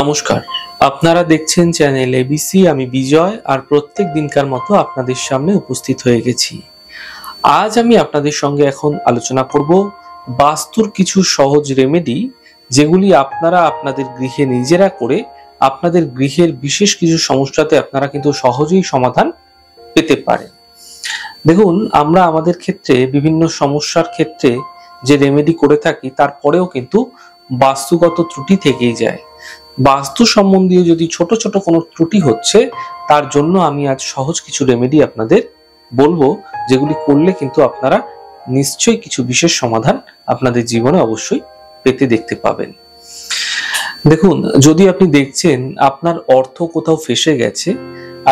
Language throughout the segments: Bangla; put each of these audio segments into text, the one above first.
নমস্কার, আপনারা দেখছেন চ্যানেল এবিসি। আমি বিজয়, আর প্রত্যেক দিনকার মতো আপনাদের সামনে উপস্থিত হয়ে গেছি। আজ আমি আপনাদের সঙ্গে এখন আলোচনা করব বাস্তুর কিছু সহজ রেমেডি, যেগুলি আপনারা আপনাদের গৃহে নিজেরা করে আপনাদের গৃহের বিশেষ কিছু সমস্যাতে আপনারা কিন্তু সহজেই সমাধান পেতে পারেন। দেখুন, আমরা আমাদের ক্ষেত্রে বিভিন্ন সমস্যার ক্ষেত্রে যে রেমেডি করে থাকি, তারপরেও কিন্তু বাস্তুগত ত্রুটি থেকেই যায়। বাস্তু সম্বন্ধীয় যদি ছোট ছোট কোনো ত্রুটি হচ্ছে, তার জন্য আমি আজ সহজ কিছু রেমেডি আপনাদের বলবো, যেগুলি করলে কিন্তু আপনারা নিশ্চয়ই কিছু বিশেষ সমাধান আপনাদের জীবনে অবশ্যই পেতে দেখতে পাবেন। দেখুন, যদি আপনি দেখছেন আপনার অর্থ কোথাও ফেসে গেছে,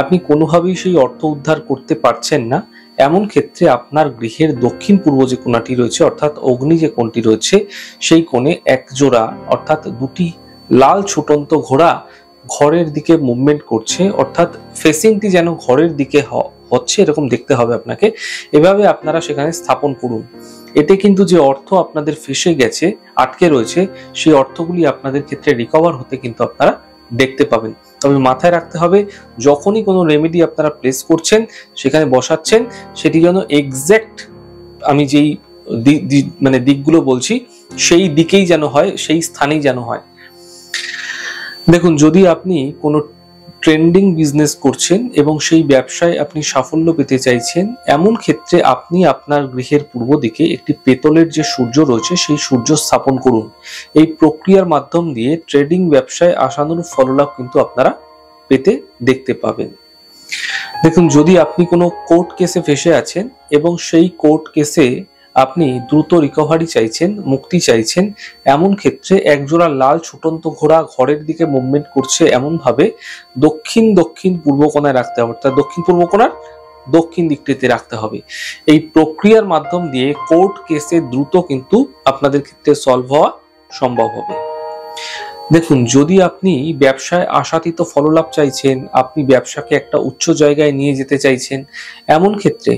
আপনি কোনোভাবেই সেই অর্থ উদ্ধার করতে পারছেন না, এমন ক্ষেত্রে আপনার গৃহের দক্ষিণ পূর্ব যে কোণাটি রয়েছে, অর্থাৎ অগ্নি যে কোণটি রয়েছে, সেই কোণে এক জোড়া অর্থাৎ দুটি লাল ছুটন্ত ঘোড়া ঘরের দিকে মুভমেন্ট করছে, অর্থাৎ ফেসিংটি যেন ঘরের দিকে হচ্ছে এরকম দেখতে হবে আপনাকে। এভাবে আপনারা সেখানে স্থাপন করুন। এতে কিন্তু যে অর্থ আপনাদের ফেসে গেছে, আটকে রয়েছে, সেই অর্থগুলি আপনাদের ক্ষেত্রে রিকভার হতে কিন্তু আপনারা দেখতে পাবেন। তবে মাথায় রাখতে হবে, যখনই কোনো রেমেডি আপনারা প্লেস করছেন, সেখানে বসাচ্ছেন, সেটি যেন এক্সাক্ট আমি যেই দিকগুলো বলছি সেই দিকেই যেন হয়, সেই স্থানেই যেন হয়। দেখুন, যদি আপনি কোনো ট্রেন্ডিং বিজনেস করছেন এবং সেই ব্যবসায় আপনি সাফল্য পেতে চাইছেন, এমন ক্ষেত্রে আপনি আপনার গৃহের পূর্ব দিকে একটি পেতলের যে সূর্য রয়েছে, সেই সূর্য স্থাপন করুন। এই প্রক্রিয়ার মাধ্যম দিয়ে ট্রেডিং ব্যবসায় আশানুরূপ ফললাভ কিন্তু আপনারা পেতে দেখতে পাবেন। দেখুন, যদি আপনি কোনো কোর্ট কেসে ফেসে আছেন এবং সেই কোর্ট কেসে আপনি দ্রুত রিকভারি চাইছেন, মুক্তি চাইছেন, এমন ক্ষেত্রে একজোড়া লাল ছুটন্ত ঘোড়া ঘরের দিকে মুভমেন্ট করছে এমন ভাবে দক্ষিণ দক্ষিণ পূর্ব কোণায় রাখতে হবে, অর্থাৎ দক্ষিণ পূর্ব কোণার দক্ষিণ দিকটিতে রাখতে হবে। এই প্রক্রিয়ার মাধ্যম দিয়ে কোর্ট কেসে দ্রুত কিন্তু আপনাদের ক্ষেত্রে সলভ হওয়া সম্ভব হবে। দেখুন, যদি আপনি ব্যবসায় আশাতীত ফললাভ চাইছেন, আপনি ব্যবসাকে একটা উচ্চ জায়গায় নিয়ে যেতে চাইছেন, এমন ক্ষেত্রে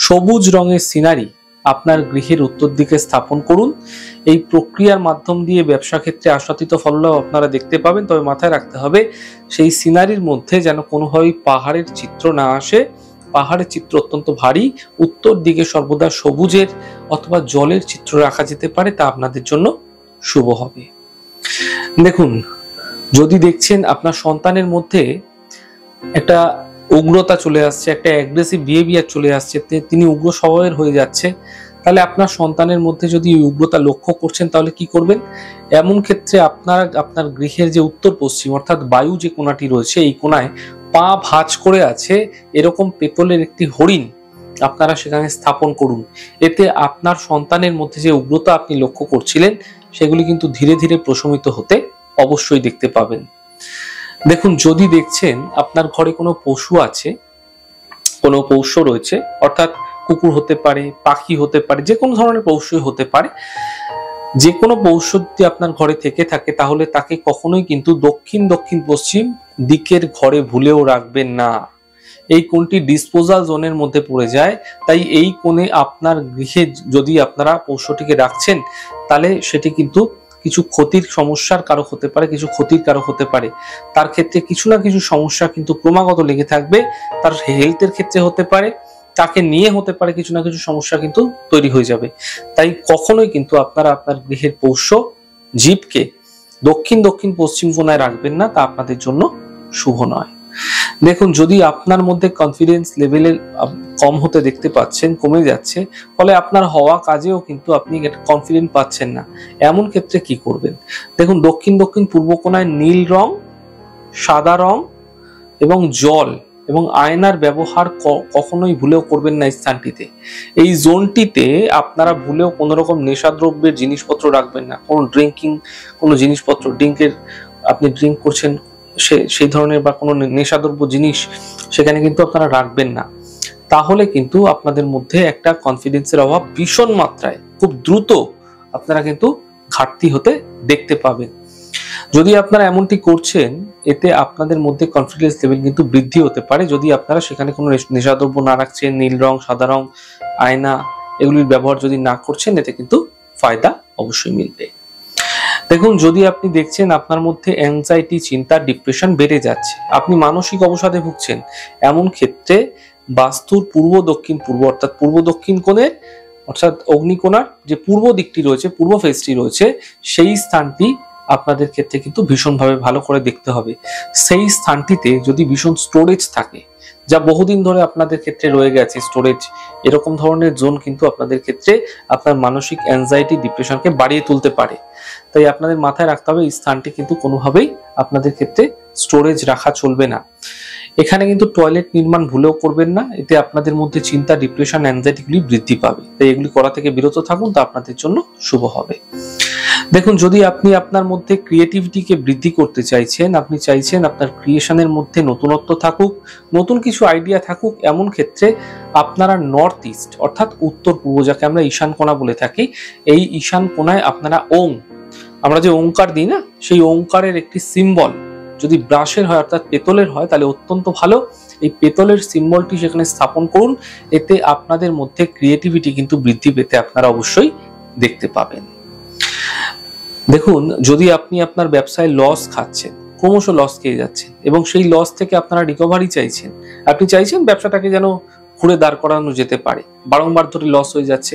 সবুজ রঙের সিনারি আপনার গৃহের উত্তর দিকে স্থাপন করুন। এই প্রক্রিয়ার মাধ্যম দিয়ে ব্যবসা ক্ষেত্রে আশাতীত ফললাভ আপনারা দেখতে পাবেন। তবে মাথায় রাখতে হবে, সেই সিনারির মধ্যে যেন কোনোভাবেই পাহাড়ের চিত্র না আসে। পাহাড়ের চিত্র অত্যন্ত ভারী, উত্তর দিকে সর্বদা সবুজের অথবা জলের চিত্র রাখা যেতে পারে, তা আপনাদের জন্য শুভ হবে। দেখুন, যদি দেখছেন আপনার সন্তানের মধ্যে একটা উগ্রতা চলে আসছে, একটা অ্যাগ্রেসিভ বিহেভিয়ার চলে আসছে, তিনি উগ্র স্বভাবের হয়ে যাচ্ছে, তাহলে আপনার সন্তানের মধ্যে যদি উগ্রতা লক্ষ্য করছেন, তাহলে কি করবেন? এমন ক্ষেত্রে আপনার গৃহের যে উত্তর পশ্চিম অর্থাৎ বায়ু যে কোণাটি রয়েছে, এই কোণায় পা ভাঁজ করে আছে এরকম পেতলের একটি হরিণ আপনারা সেখানে স্থাপন করুন। এতে আপনার সন্তানের মধ্যে যে উগ্রতা আপনি লক্ষ্য করছিলেন, সেগুলি কিন্তু ধীরে ধীরে প্রশমিত হতে অবশ্যই দেখতে পাবেন। দেখুন, যদি দেখছেন আপনার ঘরে কোনো পশু আছে, কোনো পোষ্য রয়েছে, অর্থাৎ কুকুর হতে পারে, পাখি হতে পারে, যে কোনো ধরনের পশুই হতে পারে, যে কোনো পৌষ যদি আপনার ঘরে থেকে থাকে, তাহলে তাকে কখনোই কিন্তু দক্ষিণ দক্ষিণ পশ্চিম দিকের ঘরে ভুলেও রাখবেন না। এই কোণটি ডিসপোজাল জোনের মধ্যে পড়ে যায়, তাই এই কোণে আপনার গৃহে যদি আপনারা পৌষটিকে রাখছেন, তাহলে সেটি কিন্তু কিছু ক্ষতির সমস্যার কারক হতে পারে, কিছু ক্ষতির কারক হতে পারে। তার ক্ষেত্রে কিছু না কিছু সমস্যা কিন্তু ক্রমাগত লেগে থাকবে। তার হেলথের ক্ষেত্রে হতে পারে, তাকে নিয়ে হতে পারে, কিছু না কিছু সমস্যা কিন্তু তৈরি হয়ে যাবে। তাই কখনোই কিন্তু আপনারা আপনার গৃহের পোষ্য জীবকে দক্ষিণ দক্ষিণ পশ্চিম কোণায় রাখবেন না, তা আপনাদের জন্য শুভ নয়। দেখুন, যদি আপনার মধ্যে কনফিডেন্স লেভেলের কম হতে দেখতে পাচ্ছেন, কমে যাচ্ছে, ফলে আপনার হওয়া কাজেও কিন্তু আপনি কনফিডেন্ট পাচ্ছেন না, এমন ক্ষেত্রে কি করবেন? দেখুন, দক্ষিণ দক্ষিণ পূর্ব কোণায় নীল রং, সাদা রং এবং জল এবং আয়নার ব্যবহার কখনোই ভুলেও করবেন না। স্থানটিতে, এই জোনটিতে আপনারা ভুলেও কোনো রকম নেশাদ্রব্যের জিনিসপত্র রাখবেন না। কোনো জিনিসপত্র, আপনি ড্রিঙ্ক করছেন সেই ধরনের বা কোনো নেশাদ্রব্য জিনিস সেখানে কিন্তু আপনারা রাখবেন না। তাহলে কিন্তু আপনাদের মধ্যে একটা কনফিডেন্সের অভাব ভীষণ মাত্রায়, খুব দ্রুত আপনারা কিন্তু ঘাটতি হতে দেখতে পাবেন। যদি আপনারা এমনটি করছেন, এতে আপনাদের মধ্যে কনফিডেন্স লেভেল কিন্তু বৃদ্ধি হতে পারে। যদি আপনারা সেখানে কোনো নেশাদ্রব্য না রাখছেন, নীল রং, সাদা রং, আয়না এগুলির ব্যবহার যদি না করছেন, এতে কিন্তু ফায়দা অবশ্যই মিলবে। দেখুন, যদি আপনি দেখছেন আপনার মধ্যে অ্যাংজাইটি, চিন্তা, ডিপ্রেশন বেড়ে যাচ্ছে, আপনি মানসিক অবসাদে ভুগছেন, এমন ক্ষেত্রে বাস্তুর পূর্ব দক্ষিণ পূর্ব অর্থাৎ পূর্ব দক্ষিণ কোণে অর্থাৎ অগ্নিকোণার যে পূর্ব দিকটি রয়েছে, পূর্ব ফেসটি রয়েছে, সেই স্থানটি আপনাদের ক্ষেত্রে কিন্তু ভীষণভাবে ভালো করে দেখতে হবে। সেই স্থানটিতে যদি ভীষণ স্টোরেজ থাকে, যা বহুদিন ধরে আপনাদের ক্ষেত্রে রয়ে গেছে স্টোরেজ, এরকম ধরনের জোন কিন্তু আপনাদের ক্ষেত্রে আপনার মানসিক অ্যাংজাইটি, ডিপ্রেশনকে বাড়িয়ে তুলতে পারে। তাই আপনাদের মাথায় রাখতে হবে এই স্থানটি কিন্তু কোনোভাবেই আপনাদের ক্ষেত্রে স্টোরেজ রাখা চলবে না। এখানে কিন্তু টয়লেট নির্মাণ ভুলেও করবেন না, এতে আপনাদের মধ্যে চিন্তা, ডিপ্রেশন, অ্যাংজাইটিগুলি বৃদ্ধি পাবে। তাই এগুলি করা থেকে বিরত থাকুন, তা আপনাদের জন্য শুভ হবে। দেখুন, যদি আপনি আপনার মধ্যে ক্রিয়েটিভিটিকে বৃদ্ধি করতে চাইছেন, আপনি চাইছেন আপনার ক্রিয়েশনের মধ্যে নতুনত্ব থাকুক, নতুন কিছু আইডিয়া থাকুক, এমন ক্ষেত্রে আপনারা নর্থ ইস্ট অর্থাৎ উত্তর পূর্ব, যাকে আমরা ঈশান কোণা বলে থাকি, এই ঈশান কোণায় আপনারা আমরা যে ওঙ্কার দিই না, সেই ওঙ্কারের একটি সিম্বল যদি ব্রাশের হয় অর্থাৎ পেতলের হয় তাহলে অত্যন্ত ভালো। এই পেতলের সিম্বলটি সেখানে স্থাপন করুন, এতে আপনাদের মধ্যে ক্রিয়েটিভিটি কিন্তু বৃদ্ধি পেতে আপনারা অবশ্যই দেখতে পাবেন। দেখুন, যদি আপনি আপনার ব্যবসায় লস খাচ্ছেন, ক্রমশ লস খেয়ে যাচ্ছেন এবং সেই লস থেকে আপনারা রিকভারি চাইছেন, আপনি চাইছেন ব্যবসাটাকে যেন ঘুরে দাঁড় করানো যেতে পারে, বারংবার ধরে লস হয়ে যাচ্ছে,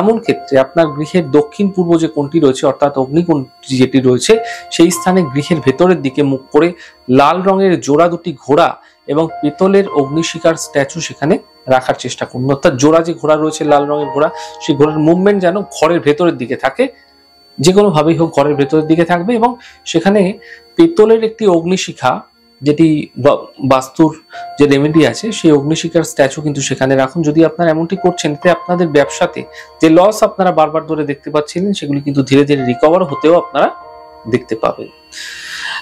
এমন ক্ষেত্রে আপনার গৃহের দক্ষিণ পূর্ব যে কোণটি রয়েছে অর্থাৎ অগ্নিকোণটি যেটি রয়েছে, সেই স্থানে গৃহের ভেতরের দিকে মুখ করে লাল রঙের জোড়া দুটি ঘোড়া এবং পেতলের অগ্নিশিখার স্ট্যাচু সেখানে রাখার চেষ্টা করুন। অর্থাৎ জোড়া যে ঘোড়া রয়েছে, লাল রঙের ঘোড়া, সেই ঘোড়ার মুভমেন্ট যেন ঘরের ভেতরের দিকে থাকে, যে কোনো ভাবেই হোক ঘরের ভেতরের দিকে থাকবে, এবং সেখানে পেতলের একটি অগ্নিশিখা, যেটি বাস্তুর যে রেমেডি আছে, সেই অগ্নিশিখার স্ট্যাচু কিন্তু সেখানে রাখুন। যদি আপনারা এমনটি করছেন, এতে আপনাদের ব্যবসাতে যে লস আপনারা বারবার ধরে দেখতে পাচ্ছিলেন, সেগুলি কিন্তু ধীরে ধীরে রিকভার হতেও আপনারা দেখতে পাবেন।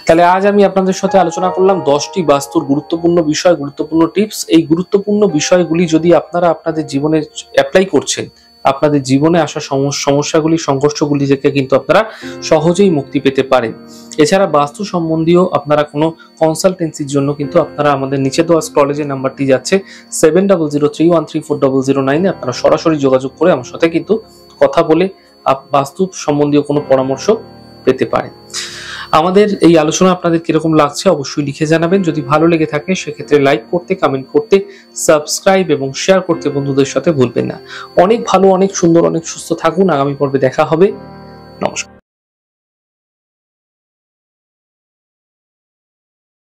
তাহলে আজ আমি আপনাদের সাথে আলোচনা করলাম 10টি বাস্তুর গুরুত্বপূর্ণ বিষয়, গুরুত্বপূর্ণ টিপস। এই গুরুত্বপূর্ণ বিষয়গুলি যদি আপনারা আপনাদের জীবনে অ্যাপ্লাই করছেন, আপনাদের জীবনে আসা সমস্যাগুলি, সংঘর্ষগুলি থেকে কিন্তু আপনারা সহজেই মুক্তি পেতে পারেন। এছাড়া বাস্তু সম্বন্ধীয় আপনারা কোনো কনসালটেন্সির জন্য কিন্তু আপনারা আমাদের নিচে দেওয়া স্ক্রলে যে নাম্বারটি যাচ্ছে 7003134009, আপনারা সরাসরি যোগাযোগ করে আমার সাথে কিন্তু কথা বলে বাস্তু সম্বন্ধীয় কোনো পরামর্শ পেতে পারেন। আমাদের এই আলোচনা আপনাদের কিরকম লাগছে অবশ্যই লিখে জানাবেন। যদি ভালো লেগে থাকে সেক্ষেত্রে লাইক করতে, কমেন্ট করতে, সাবস্ক্রাইব এবং শেয়ার করতে বন্ধুদের সাথে ভুলবেন না। অনেক ভালো, অনেক সুন্দর, অনেক সুস্থ থাকুন। আগামী পর্বে দেখা হবে। নমস্কার।